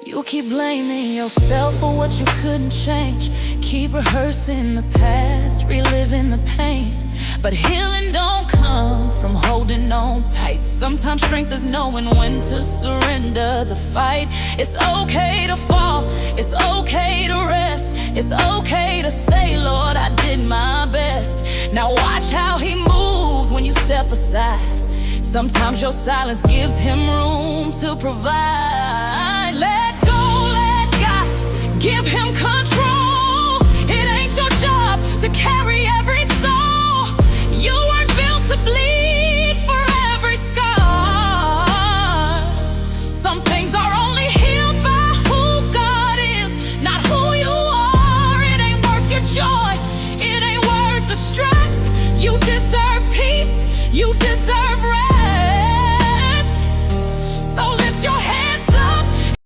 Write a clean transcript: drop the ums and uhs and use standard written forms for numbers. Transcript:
You keep blaming yourself for what you couldn't change. Keep rehearsing the past, reliving the pain. But healing don't come from holding on tight. Sometimes strength is knowing when to surrender the fight. It's okay to fall, it's okay to rest. It's okay to say, Lord, I did my best. Now watch how He moves when you step aside. Sometimes your silence gives Him room to provide.